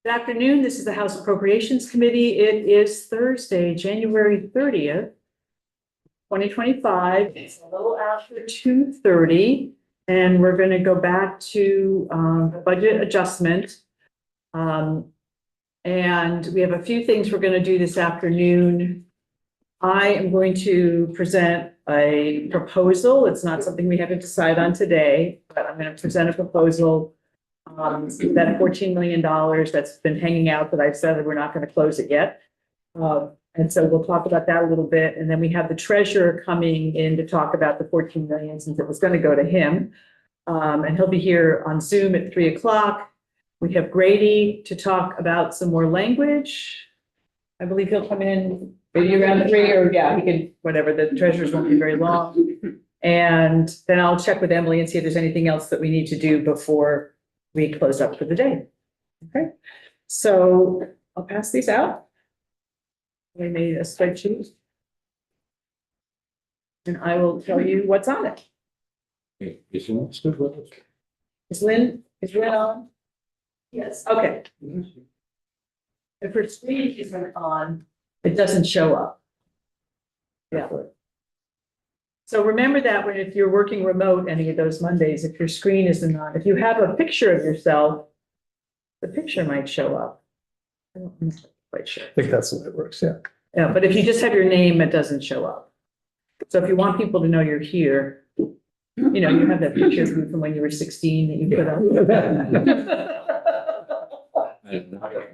Good afternoon. This is the House Appropriations Committee. It is Thursday, January 30th, 2025. It's a little after 2:30, and we're going to go back to the budget adjustment. And we have a few things we're going to do this afternoon. I am going to present a proposal. It's not something we have to decide on today, but I'm going to present a proposal that $14 million that's been hanging out that I've said that we're not going to close it yet. And so we'll talk about that a little bit. And then we have the treasurer coming in to talk about the 14 million since it was going to go to him. And he'll be here on Zoom at 3 o'clock. We have Grady to talk about some more language. I believe he'll come in maybe around 3 or yeah, he can, whatever, the treasurers won't be very long. And then I'll check with Emily and see if there's anything else that we need to do before we close up for the day. Okay, so I'll pass these out. We made a spreadsheet. And I will tell you what's on it. Is Lynn still with us? Is Lynn on? Yes. Okay. If her screen isn't on, it doesn't show up. Yeah. So remember that when if you're working remote any of those Mondays, if your screen isn't on, if you have a picture of yourself, the picture might show up. I'm not quite sure. I think that's the way it works, yeah. Yeah, but if you just have your name, it doesn't show up. So if you want people to know you're here, you know, you have that picture of you from when you were 16 that you put up.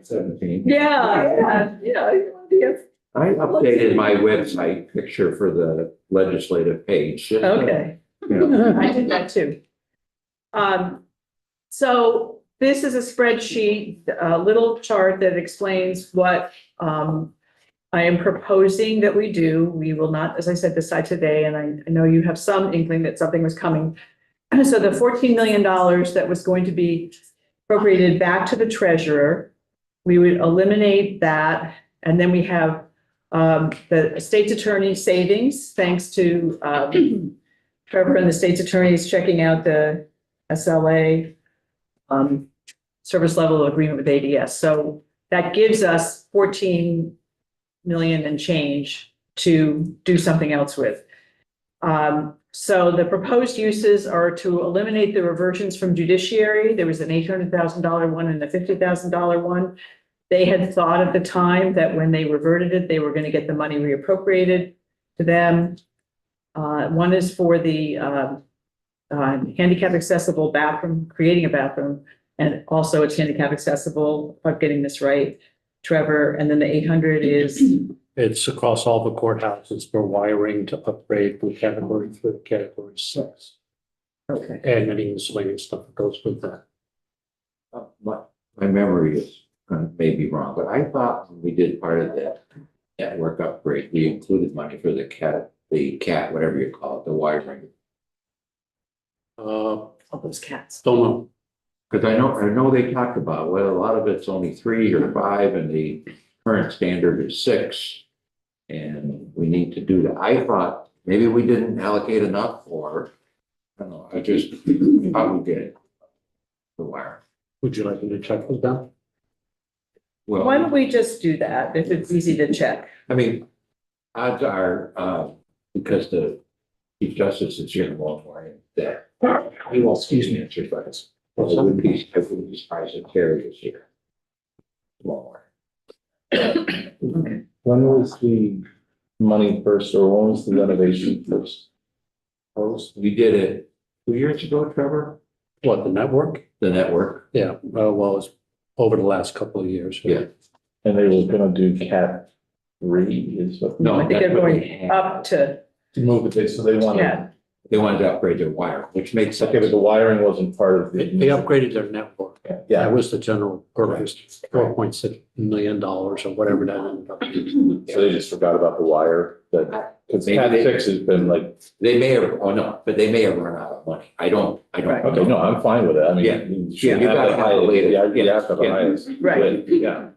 17. Yeah. You want to be a. I updated my website picture for the legislative page. Okay. You know, I did that too. So this is a spreadsheet, a little chart that explains what I am proposing that we do. We will not, as I said, decide today, and I know you have some inkling that something was coming. So the $14 million that was going to be appropriated back to the treasurer, we would eliminate that, and then we have the state's attorney savings, thanks to Trevor and the state's attorneys checking out the SLA service level agreement with ADS. So that gives us 14 million and change to do something else with. So the proposed uses are to eliminate the reversions from judiciary. There was an $800,000 one and a $50,000 one. They had thought at the time that when they reverted it, they were going to get the money reappropriated to them. One is for the handicap accessible bathroom, creating a bathroom, and also it's handicap accessible, if I'm getting this right, Trevor. And then the 800 is? It's across all the courthouses for wiring to upgrade from category 3 to category 6. Okay. And any miscellaneous stuff that goes with that. my memory is maybe wrong, but I thought when we did part of that network upgrade, we included money for the cat, whatever you call it, the wiring. All those cats. Don't know. Because I know they talked about, well, a lot of it's only 3 or 5 and the current standard is 6. And we need to do that. I thought maybe we didn't allocate enough, or I don't know, I just thought we did the wire. Would you like me to check those down? Well, Why don't we just do that if it's easy to check? I mean, odds are, because the Chief Justice is here in Baltimore, that he won't excuse me, answer questions. I wouldn't be surprised if Terry is here. Tomorrow. Okay. When was the money first, or when was the renovation first? We did it 2 years ago, Trevor, What, the network? the network. Yeah, well, it's over the last couple of years. Yeah. And they were gonna do cat 3 is what? No, I think they're that's what going they had. up to, To move it, so they wanted, yeah, They wanted to upgrade their wire, which makes sense. okay, but the wiring wasn't part of They the. upgraded their network. Yeah, That was the general purpose, $4.6 million or whatever that ended up being. so they just forgot about the wire, that, because Maybe cat they- 6 has been like, They may have, oh no, but they may have run out of money. I don't. Right. okay, no, I'm fine with it, I mean. Yeah. You should You have gotta the have the highest, latest. yeah, you Yeah. have to have the Yeah. highest. Right. But, yeah,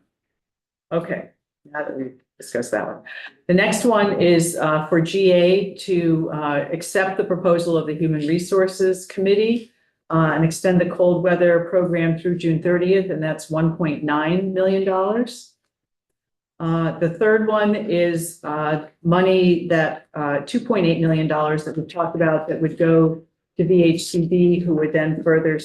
okay. Now that we've discussed that one. The next one is for GA to accept the proposal of the Human Resources Committee and extend the cold weather program through June 30th, and that's $1.9 million. The third one is money that $2.8 million that we've talked about that would go to VHCD, who would then further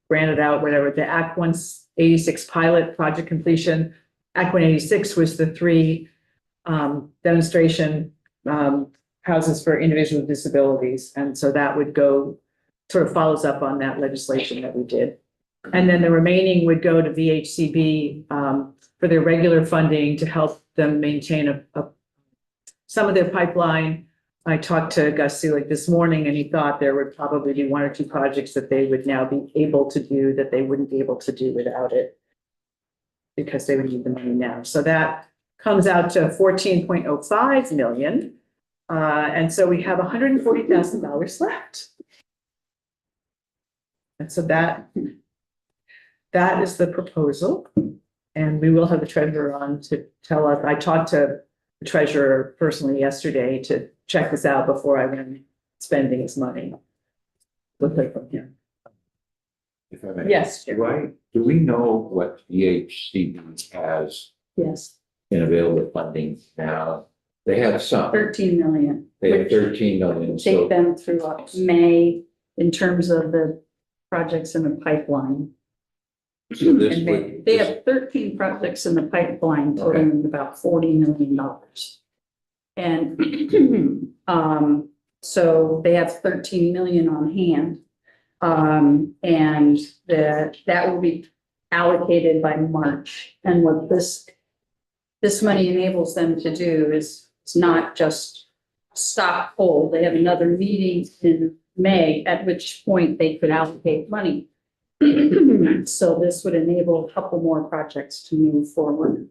grant it out, whatever, the Act 186 pilot project completion. Act 186 was the 3 demonstration houses for individuals with disabilities. And so that would go, sort of follows up on that legislation that we did. And then the remaining would go to VHCB for their regular funding to help them maintain some of their pipeline. I talked to Gus Seelig this morning, and he thought there would probably be 1 or 2 projects that they would now be able to do that they wouldn't be able to do without it, because they would need the money now. So that comes out to 14.05 million. And so we have $140,000 left. And so that is the proposal. And we will have the treasurer on to tell us. I talked to the treasurer personally yesterday to check this out before I went spending his money. Look like from here. If I may. Yes. Do we know what VHCB has Yes. in available funding now? They have some, 13 million. they have which 13 million, would so. take them through up to May in terms of the projects in the pipeline. So this And would. they have 13 projects in the pipeline totaling about $40 million. And so they have 13 million on hand. And that will be allocated by March. And what this money enables them to do is not just stop hold. They have another meeting in May, at which point they could allocate money. So this would enable a couple more projects to move forward.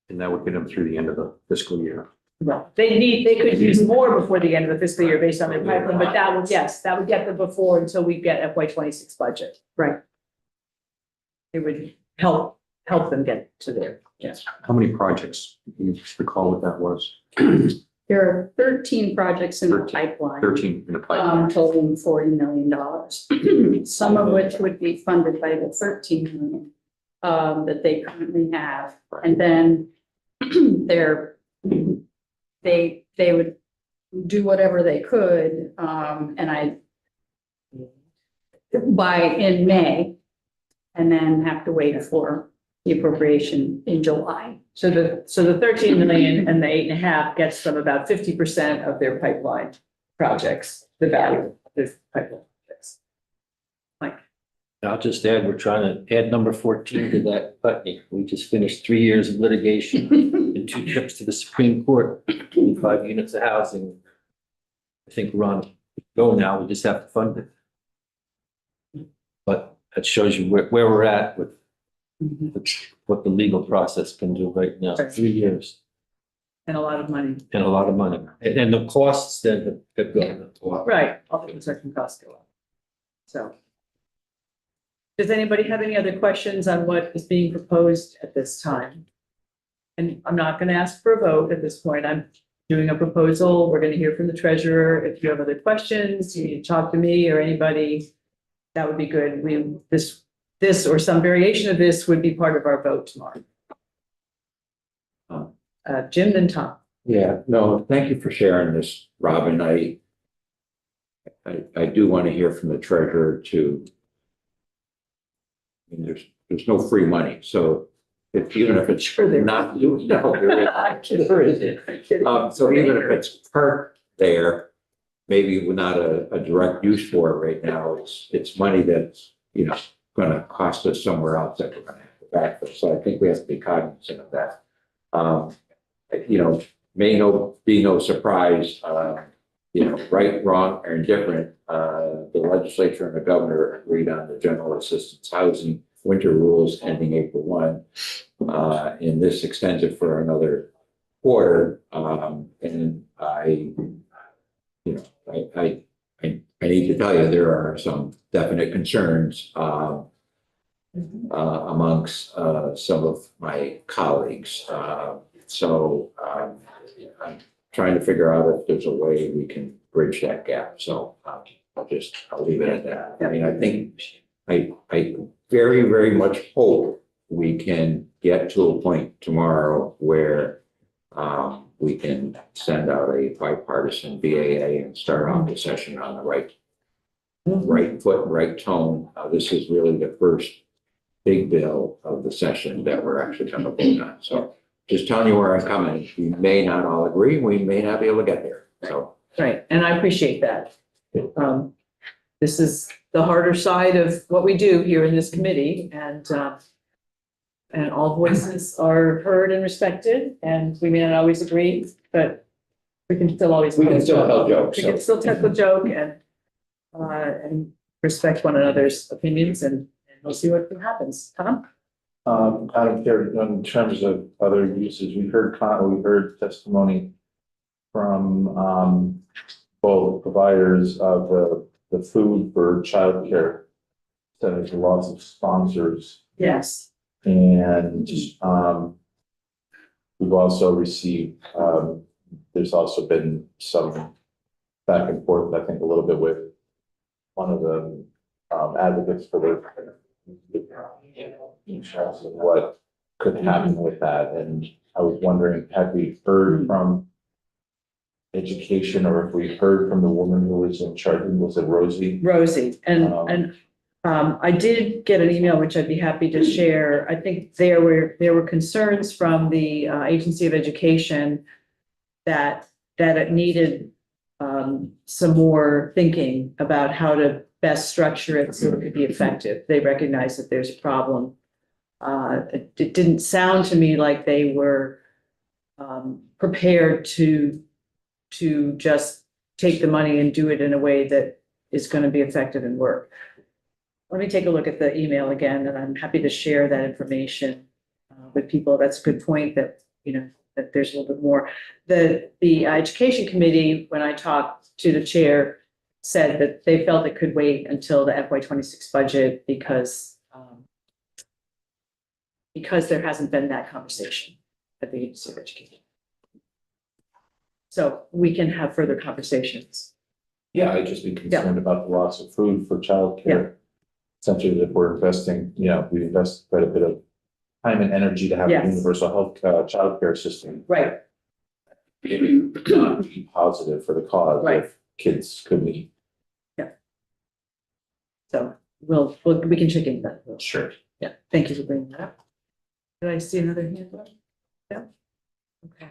And that would get them through the end of the fiscal year. Well, they could use more before the end of the fiscal year based on their pipeline, but that would get them before until we get FY26 budget. Right. It would help them get to there. Yes. How many projects? Do you recall what that was? There are 13 projects in the pipeline. 13 in the pipeline. Totaling $40 million, some of which would be funded by the 13 million that they currently have. And then they would do whatever they could, in May, and then have to wait for the appropriation in July. So the 13 million and the 8.5 gets them about 50% of their pipeline projects, the value of this pipeline projects. Mike. I'll just add, we're trying to add number 14 to that Putney. We just finished 3 years of litigation and 2 trips to the Supreme Court, 25 units of housing. I think we're on go now. We just have to fund it. But that shows you where we're at with what the legal process can do right now. 3 years And a lot of money. and a lot of money. And the costs then have gone up. Right, all the construction costs go up. So. Does anybody have any other questions on what is being proposed at this time? And I'm not going to ask for a vote at this point. I'm doing a proposal. We're going to hear from the treasurer. If you have other questions, you need to talk to me or anybody, that would be good. This or some variation of this would be part of our vote tomorrow. Jim, then Tom. Yeah, no, thank you for sharing this, Robin. I do want to hear from the treasurer too. I mean, there's no free money, so even if it's Sure there not, there isn't. So even if it's parked there, maybe not a direct use for it right now, it's money that's, going to cost us somewhere else that we're going to have to back for. So I think we have to be cognizant of that. Be no surprise, right, wrong, or indifferent. The legislature and the governor agreed on the general assistance housing winter rules ending April 1. And this extends it for another quarter. And I need to tell you, there are some definite concerns amongst some of my colleagues. So I'm trying to figure out if there's a way we can bridge that gap. So I'll leave it at that. I mean, I think, I very, very much hope we can get to a point tomorrow where we can send out a bipartisan BAA and start off the session on the right foot, right tone. This is really the first big bill of the session that we're actually going to vote on. So just telling you where I'm coming. We may not all agree. We may not be able to get there. So. Right, and I appreciate that. This is the harder side of what we do here in this committee, and all voices are heard and respected, and we may not always agree, but we can still always. We can still tell jokes. We can still tell the joke and respect one another's opinions, and we'll see what happens. Tom? Madam Chair, in terms of other uses, we heard testimony from both providers of the food for childcare. So there's lots of sponsors, Yes. and we've also received, there's also been some back and forth, I think, a little bit with one of the advocates for the in terms of what could happen with that. And I was wondering, have we heard from education, or if we heard from the woman who was in charge, was it Rosie? Rosie, and I did get an email, which I'd be happy to share. I think there were concerns from the Agency of Education that it needed some more thinking about how to best structure it so it could be effective. They recognize that there's a problem. It didn't sound to me like they were prepared to just take the money and do it in a way that is going to be effective and work. Let me take a look at the email again, and I'm happy to share that information with people. That's a good point, that, that there's a little bit more. The education committee, when I talked to the chair, said that they felt it could wait until the FY26 budget because there hasn't been that conversation at the Agency of Education. So we can have further conversations. Yeah, I'd just be concerned about the loss of food for childcare. Essentially, if we're investing, we invest quite a bit of time and energy to have a Yes. universal health childcare system. Right. It would not be positive for the cause Right. if kids couldn't eat. So we can check into that. Sure. Yeah, thank you for bringing that up. Did I see another hand up? Yeah. Okay.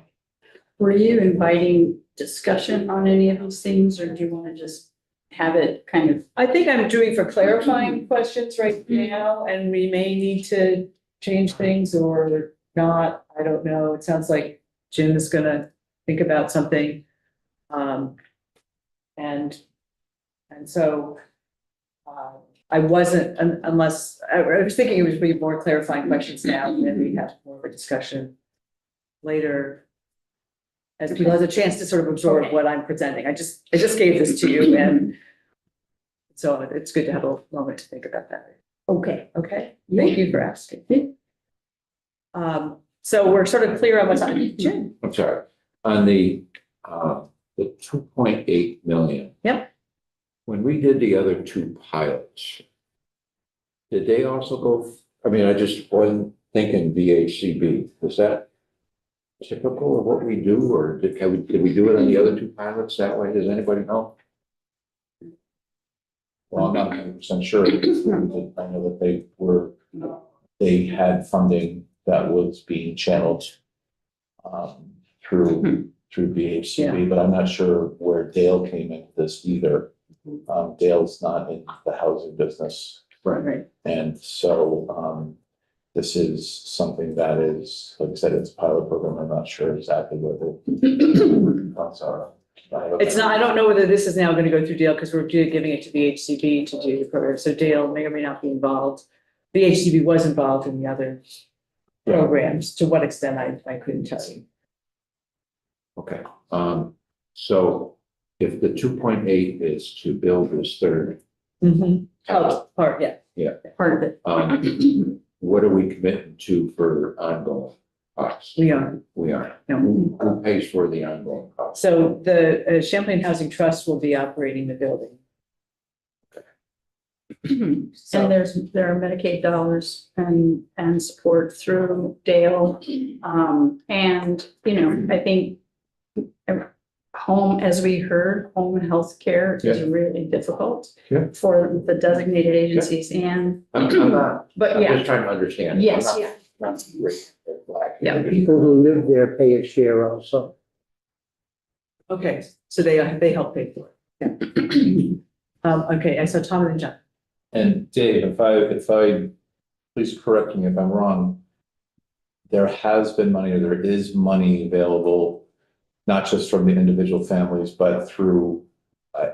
Were you inviting discussion on any of these things, or do you want to just have it kind of? I think I'm doing for clarifying questions right now, and we may need to change things or not. I don't know. It sounds like Jim is gonna think about something. And so I wasn't, unless, I was thinking it would be more clarifying questions now, and then we have more of a discussion later, as people has a chance to sort of absorb what I'm presenting. I just gave this to you, and so it's good to have a moment to think about that. Okay. Okay, thank you for asking. So we're sort of clear on what's on. Jim? I'm sorry, on the 2.8 million. Yep. When we did the other two pilots, did they also go, I mean, I just wasn't thinking VHCB. Was that typical of what we do, or did we do it on the other two pilots that way? Does anybody know? Well, I'm not 100% sure. I know that they had funding that was being channeled through BHCB, but I'm not sure where Dale came into this either. Dale's not in the housing business. Right. And so this is something that is, like I said, it's a pilot program. I'm not sure exactly what the costs are. It's not, I don't know whether this is now going to go through Dale, because we're giving it to the HCB to do the program. So Dale may or may not be involved. The HCB was involved in the other programs. To what extent, I couldn't tell you. Okay, so if the 2.8 is to build this third. Oh, part, yeah. Part of it. What are we committing to for ongoing costs? We are. No. Who pays for the ongoing costs? So the Champlain Housing Trust will be operating the building. So- And there are Medicaid dollars and support through Dale. And, I think home, as we heard, home health care is really difficult Yeah. for the designated agencies and, I'm not, but I'm yeah, just trying to understand. yes, I'm yeah. not raising a flag. Yeah. People who live there pay a share also. Okay, so they help pay for it. Okay, and so Tom and John. And Dave, if I, please correct me if I'm wrong. There has been money or there is money available, not just from the individual families, but through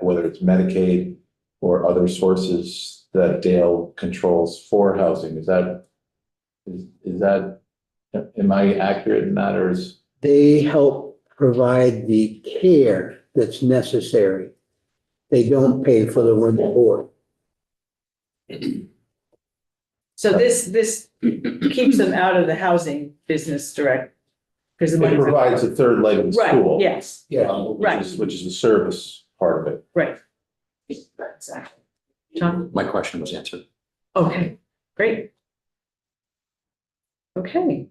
whether it's Medicaid or other sources that Dale controls for housing. Is that, am I accurate in that, or is? They help provide the care that's necessary. They don't pay for the room and board. So this keeps them out of the housing business direct. Because the It money. provides a third leg of the Right, school. yes, Which is the service part of it. right. Exactly. John? My question was answered. Okay, great. Okay.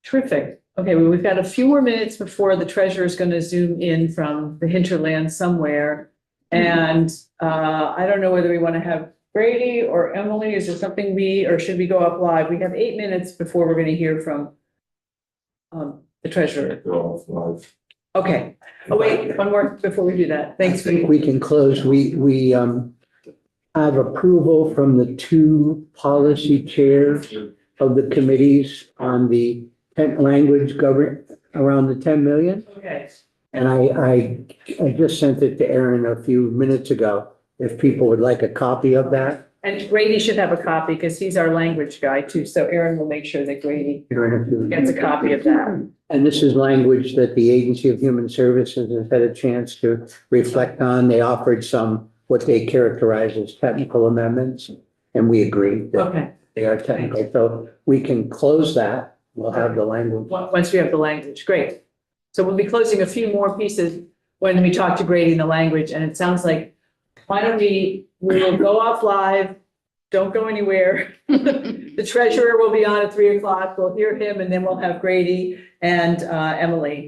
Terrific. Okay, well, we've got a few more minutes before the treasurer is going to zoom in from the hinterland somewhere. And I don't know whether we want to have Brady or Emily. Is there something or should we go up live? We have 8 minutes before we're going to hear from the treasurer. Okay. Oh, wait, one more before we do that. I Thanks. think we can close. We have approval from the two policy chairs of the committees on the language govern around the 10 million. Okay. And I just sent it to Aaron a few minutes ago. If people would like a copy of that. And Grady should have a copy because he's our language guy too. So Aaron will make sure that Grady Aaron, if you- gets a copy of that. And this is language that the Agency of Human Services has had a chance to reflect on. They offered some, what they characterize as technical amendments, and we agree that Okay. they are technical. So we can close that. We'll have the language. Once we have the language, great. So we'll be closing a few more pieces when we talk to Grady in the language, and it sounds like, why don't we will go off live, don't go anywhere. The treasurer will be on at 3:00. We'll hear him, and then we'll have Grady and Emily.